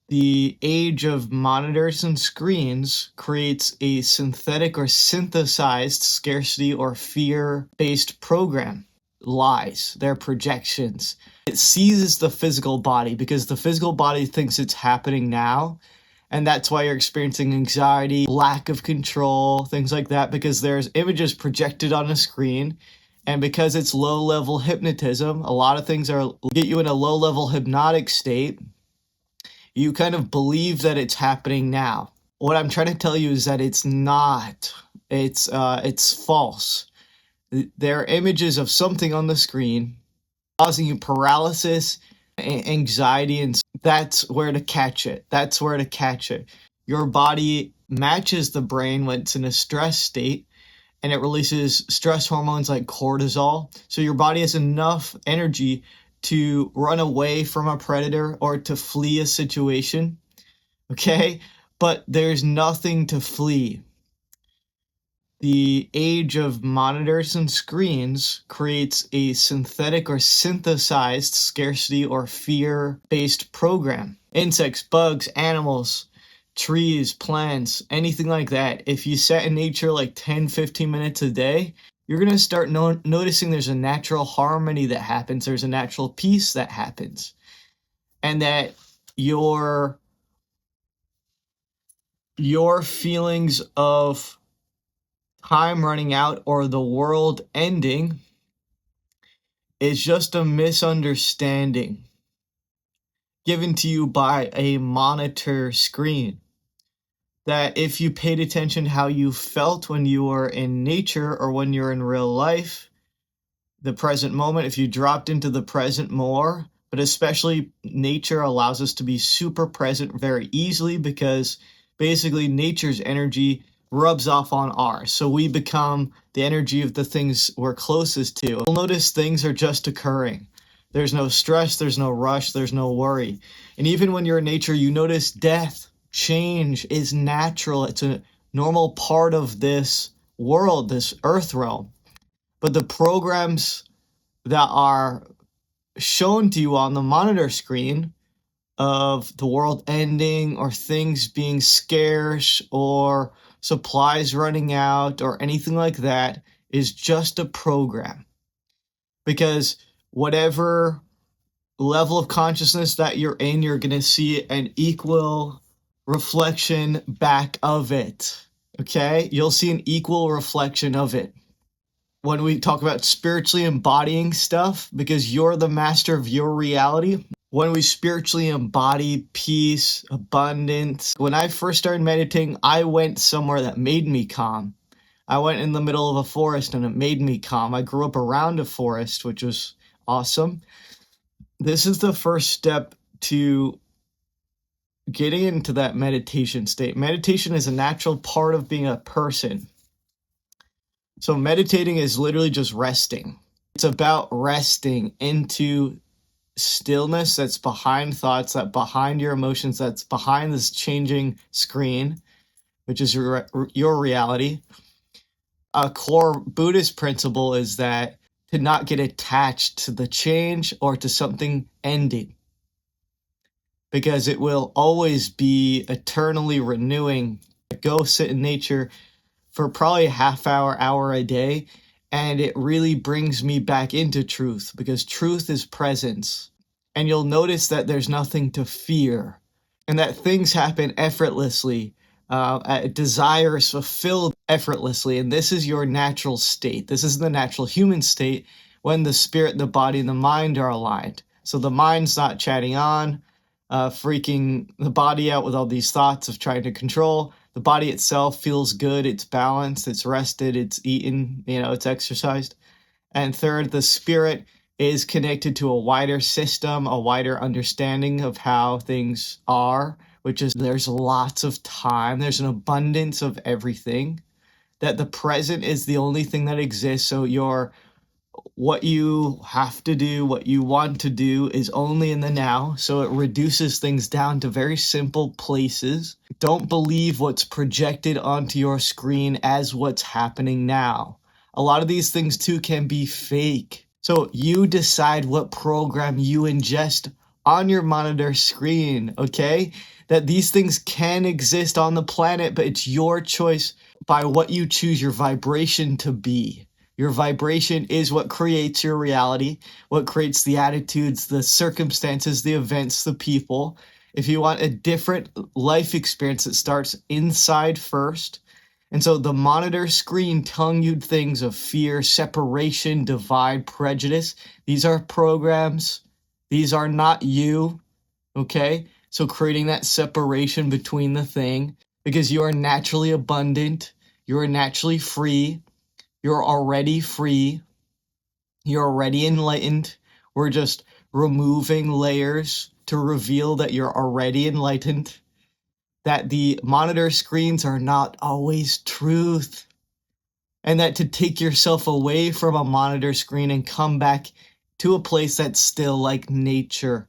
The age of monitors and screens creates a synthetic or synthesized scarcity or fear-based program. Lies, their projections. It seizes the physical body because the physical body thinks it's happening now, and that's why you're experiencing anxiety, lack of control, things like that, because there's images projected on a screen. And because it's low-level hypnotism, a lot of things get you in a low-level hypnotic state. You kind of believe that it's happening now. What I'm trying to tell you is that it's not. It's false. There are images of something on the screen causing you paralysis, anxiety, and that's where to catch it. That's where to catch it. Your body matches the brain when it's in a stress state, and it releases stress hormones like cortisol. So your body has enough energy to run away from a predator or to flee a situation, okay? But there's nothing to flee. The age of monitors and screens creates a synthetic or synthesized scarcity or fear-based program. Insects, bugs, animals, trees, plants, anything like that. If you set in nature like 10, 15 minutes a day, you're going to start noticing there's a natural harmony that happens. There's a natural peace that happens. And that your feelings of time running out or the world ending is just a misunderstanding given to you by a monitor screen. That if you paid attention how you felt when you were in nature or when you're in real life, the present moment, if you dropped into the present more, but especially nature allows us to be super present very easily because basically nature's energy rubs off on ours. So we become the energy of the things we're closest to. You'll notice things are just occurring. There's no stress, there's no rush, there's no worry. And even when you're in nature, you notice death. Change is natural. It's a normal part of this world, this earth realm. But the programs that are shown to you on the monitor screen of the world ending or things being scarce or supplies running out or anything like that is just a program. Because whatever level of consciousness that you're in, you're going to see an equal reflection back of it. Okay? You'll see an equal reflection of it. When we talk about spiritually embodying stuff, because you're the master of your reality, when we spiritually embody peace, abundance. When I first started meditating, I went somewhere that made me calm. I went in the middle of a forest and it made me calm. I grew up around a forest, which was awesome. This is the first step to getting into that meditation state. Meditation is a natural part of being a person. So meditating is literally just resting. It's about resting into stillness that's behind thoughts, that behind your emotions, that's behind this changing screen, which is your reality. A core Buddhist principle is that to not get attached to the change or to something ending, because it will always be eternally renewing. Go sit in nature for probably a half hour a day, and it really brings me back into truth, because truth is presence. And you'll notice that there's nothing to fear, and that things happen effortlessly. Desire is fulfilled effortlessly, and this is your natural state. This is the natural human state when the spirit, the body, and the mind are aligned. So the mind's not chatting on, freaking the body out with all these thoughts of trying to control. The body itself feels good, it's balanced, it's rested, it's eaten, it's exercised. And third, the spirit is connected to a wider system, a wider understanding of how things are, which is there's lots of time, there's an abundance of everything, that the present is the only thing that exists. So what you have to do, what you want to do is only in the now. So it reduces things down to very simple places. Don't believe what's projected onto your screen as what's happening now. A lot of these things too can be fake. So you decide what program you ingest on your monitor screen, okay? That these things can exist on the planet, but it's your choice by what you choose your vibration to be. Your vibration is what creates your reality, what creates the attitudes, the circumstances, the events, the people. If you want a different life experience, it starts inside first. And so the monitor screen telling you things of fear, separation, divide, prejudice, these are programs. These are not you, okay? So creating that separation between the thing, because you are naturally abundant, you are naturally free, you're already free, you're already enlightened. We're just removing layers to reveal that you're already enlightened, that the monitor screens are not always truth, and that to take yourself away from a monitor screen and come back to a place that's still like nature.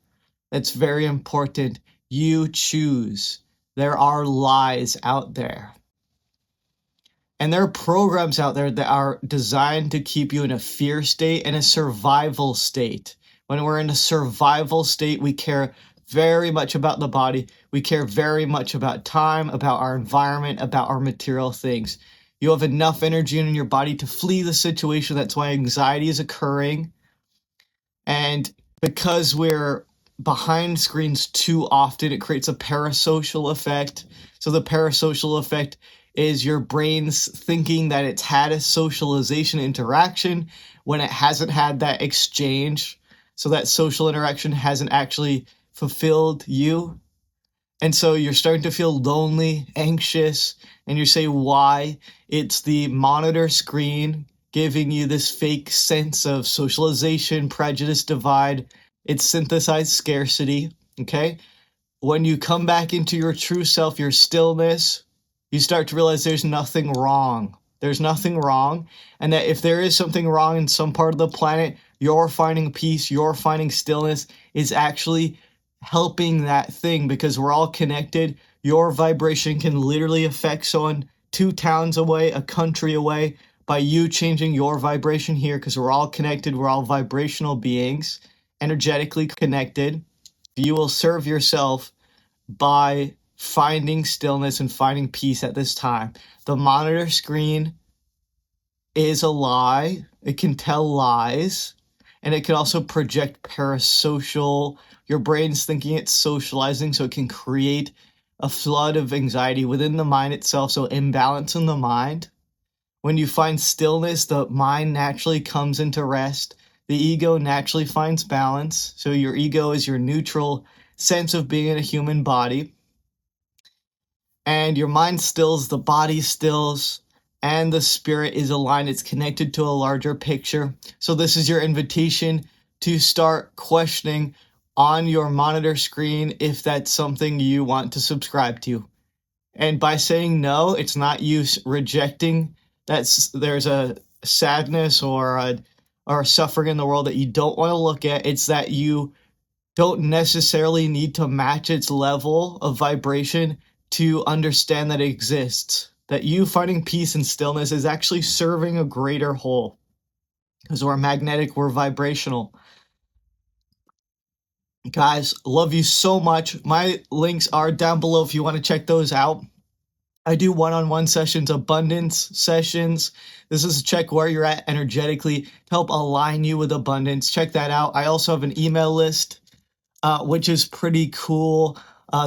That's very important. You choose. There are lies out there. And there are programs out there that are designed to keep you in a fear state and a survival state. When we're in a survival state, we care very much about the body. We care very much about time, about our environment, about our material things. You have enough energy in your body to flee the situation. That's why anxiety is occurring. And because we're behind screens too often, it creates a parasocial effect. So the parasocial effect is your brain's thinking that it's had a socialization interaction when it hasn't had that exchange. So that social interaction hasn't actually fulfilled you. And so you're starting to feel lonely, anxious, and you say, why? It's the monitor screen giving you this fake sense of socialization, prejudice, divide. It's synthesized scarcity, okay? When you come back into your true self, your stillness, you start to realize there's nothing wrong. There's nothing wrong. And that if there is something wrong in some part of the planet, you're finding peace, you're finding stillness is actually helping that thing, because we're all connected. Your vibration can literally affect someone 2 towns away, a country away, by you changing your vibration here, because we're all connected. We're all vibrational beings, energetically connected. You will serve yourself by finding stillness and finding peace at this time. The monitor screen is a lie. It can tell lies, and it can also project parasocial. Your brain's thinking it's socializing, so it can create a flood of anxiety within the mind itself, so imbalance in the mind. When you find stillness, the mind naturally comes into rest. The ego naturally finds balance. So your ego is your neutral sense of being in a human body. And your mind stills, the body stills, and the spirit is aligned. It's connected to a larger picture. So this is your invitation to start questioning on your monitor screen if that's something you want to subscribe to. And by saying no, it's not you rejecting that there's a sadness or a suffering in the world that you don't want to look at. It's that you don't necessarily need to match its level of vibration to understand that it exists. That you finding peace and stillness is actually serving a greater whole. Because we're magnetic, we're vibrational. Guys, love you so much. My links are down below if you want to check those out. I do one-on-one sessions, abundance sessions. This is to check where you're at energetically to help align you with abundance. Check that out. I also have an email list, which is pretty cool.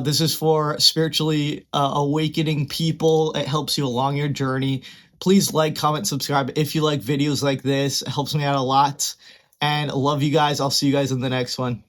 This is for spiritually awakening people. It helps you along your journey. Please like, comment, subscribe if you like videos like this. It helps me out a lot. And love you guys. I'll see you guys in the next one.